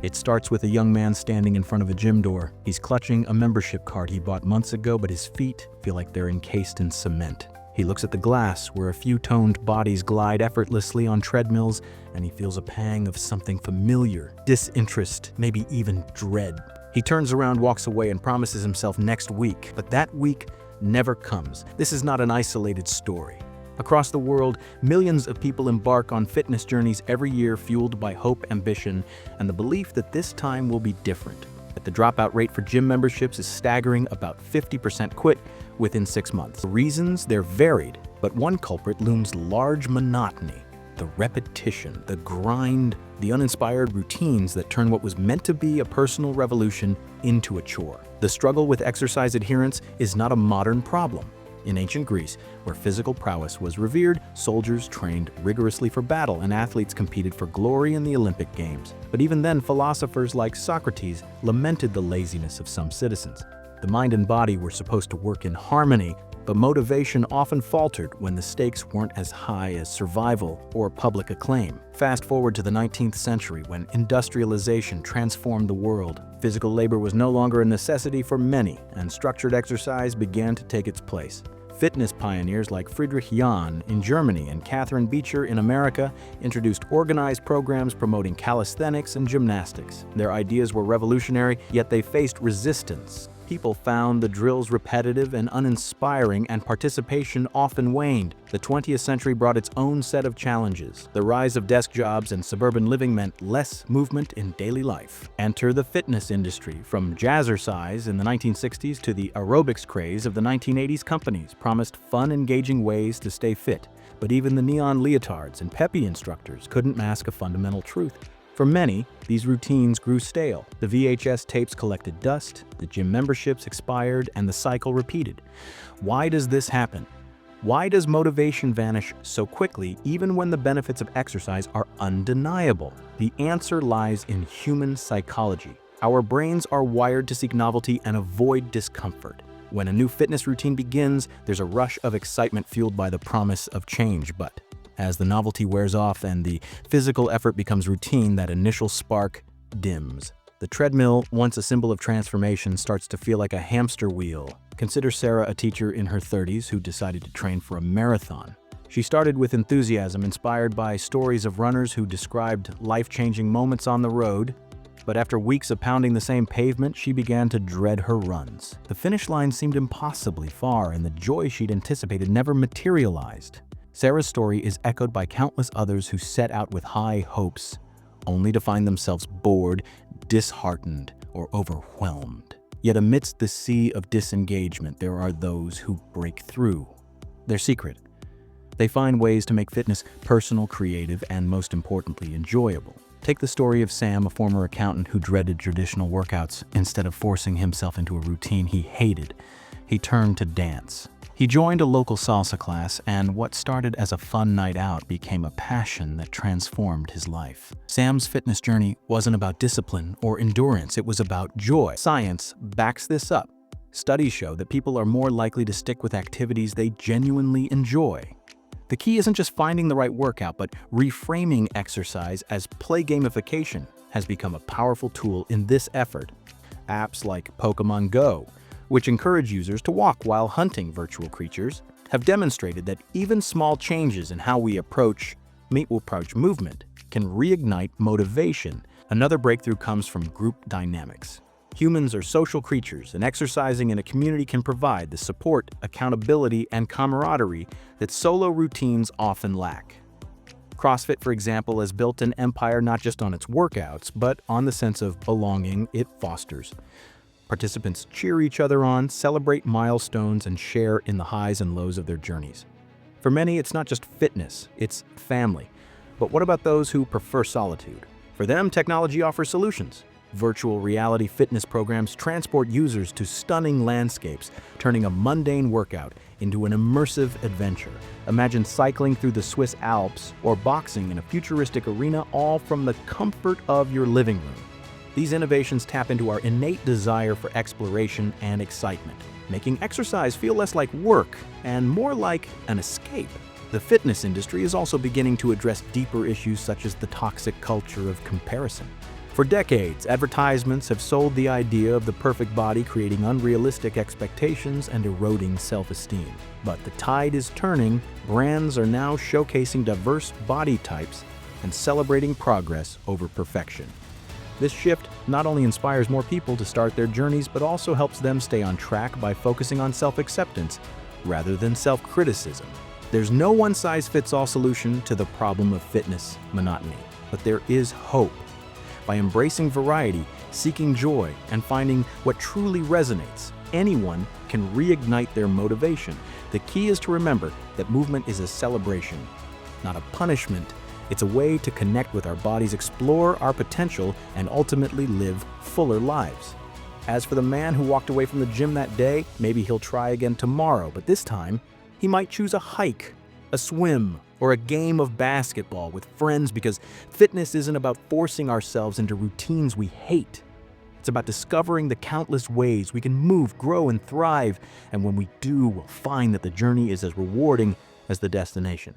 It starts with a young man standing in front of a gym door. He's clutching a membership card he bought months ago, but his feet feel like they're encased in cement. He looks at the glass where a few toned bodies glide effortlessly on treadmills, and he feels a pang of something familiar, disinterest, maybe even dread. He turns around, walks away, and promises himself next week, but that week never comes. This is not an isolated story. Across the world, millions of people embark on fitness journeys every year, fueled by hope, ambition, and the belief that this time will be different. But the dropout rate for gym memberships is staggering. About 50% quit within 6 months. The reasons, they're varied, but one culprit looms large: monotony. The repetition, the grind, the uninspired routines that turn what was meant to be a personal revolution into a chore. The struggle with exercise adherence is not a modern problem. In ancient Greece, where physical prowess was revered, soldiers trained rigorously for battle and athletes competed for glory in the Olympic Games. But even then, philosophers like Socrates lamented the laziness of some citizens. The mind and body were supposed to work in harmony, but motivation often faltered when the stakes weren't as high as survival or public acclaim. Fast forward to the 19th century, when industrialization transformed the world. Physical labor was no longer a necessity for many, and structured exercise began to take its place. Fitness pioneers like Friedrich Jahn in Germany and Catherine Beecher in America introduced organized programs promoting calisthenics and gymnastics. Their ideas were revolutionary, yet they faced resistance. People found the drills repetitive and uninspiring, and participation often waned. The 20th century brought its own set of challenges. The rise of desk jobs and suburban living meant less movement in daily life. Enter the fitness industry. From jazzercise in the 1960s to the aerobics craze of the 1980s, companies promised fun, engaging ways to stay fit. But even the neon leotards and peppy instructors couldn't mask a fundamental truth. For many, these routines grew stale. The VHS tapes collected dust, the gym memberships expired, and the cycle repeated. Why does this happen? Why does motivation vanish so quickly, even when the benefits of exercise are undeniable? The answer lies in human psychology. Our brains are wired to seek novelty and avoid discomfort. When a new fitness routine begins, there's a rush of excitement fueled by the promise of change, but as the novelty wears off and the physical effort becomes routine, that initial spark dims. The treadmill, once a symbol of transformation, starts to feel like a hamster wheel. Consider Sarah, a teacher in her 30s who decided to train for a marathon. She started with enthusiasm, inspired by stories of runners who described life-changing moments on the road. But after weeks of pounding the same pavement, she began to dread her runs. The finish line seemed impossibly far, and the joy she'd anticipated never materialized. Sarah's story is echoed by countless others who set out with high hopes, only to find themselves bored, disheartened, or overwhelmed. Yet amidst the sea of disengagement, there are those who break through. Their secret: they find ways to make fitness personal, creative, and most importantly, enjoyable. Take the story of Sam, a former accountant who dreaded traditional workouts. Instead of forcing himself into a routine he hated, he turned to dance. He joined a local salsa class, and what started as a fun night out became a passion that transformed his life. Sam's fitness journey wasn't about discipline or endurance, it was about joy. Science backs this up. Studies show that people are more likely to stick with activities they genuinely enjoy. The key isn't just finding the right workout, but reframing exercise as play. Gamification has become a powerful tool in this effort. Apps like Pokémon Go, which encourage users to walk while hunting virtual creatures, have demonstrated that even small changes in how we approach movement can reignite motivation. Another breakthrough comes from group dynamics. Humans are social creatures, and exercising in a community can provide the support, accountability, and camaraderie that solo routines often lack. CrossFit, for example, has built an empire not just on its workouts, but on the sense of belonging it fosters. Participants cheer each other on, celebrate milestones, and share in the highs and lows of their journeys. For many, it's not just fitness, it's family. But what about those who prefer solitude? For them, technology offers solutions. Virtual reality fitness programs transport users to stunning landscapes, turning a mundane workout into an immersive adventure. Imagine cycling through the Swiss Alps or boxing in a futuristic arena, all from the comfort of your living room. These innovations tap into our innate desire for exploration and excitement, making exercise feel less like work and more like an escape. The fitness industry is also beginning to address deeper issues such as the toxic culture of comparison. For decades, advertisements have sold the idea of the perfect body, creating unrealistic expectations and eroding self-esteem. But the tide is turning. Brands are now showcasing diverse body types and celebrating progress over perfection. This shift not only inspires more people to start their journeys, but also helps them stay on track by focusing on self-acceptance rather than self-criticism. There's no one-size-fits-all solution to the problem of fitness monotony, but there is hope. By embracing variety, seeking joy, and finding what truly resonates, anyone can reignite their motivation. The key is to remember that movement is a celebration, not a punishment. It's a way to connect with our bodies, explore our potential, and ultimately live fuller lives. As for the man who walked away from the gym that day, maybe he'll try again tomorrow, but this time, he might choose a hike, a swim, or a game of basketball with friends, because fitness isn't about forcing ourselves into routines we hate. It's about discovering the countless ways we can move, grow, and thrive, and when we do, we'll find that the journey is as rewarding as the destination.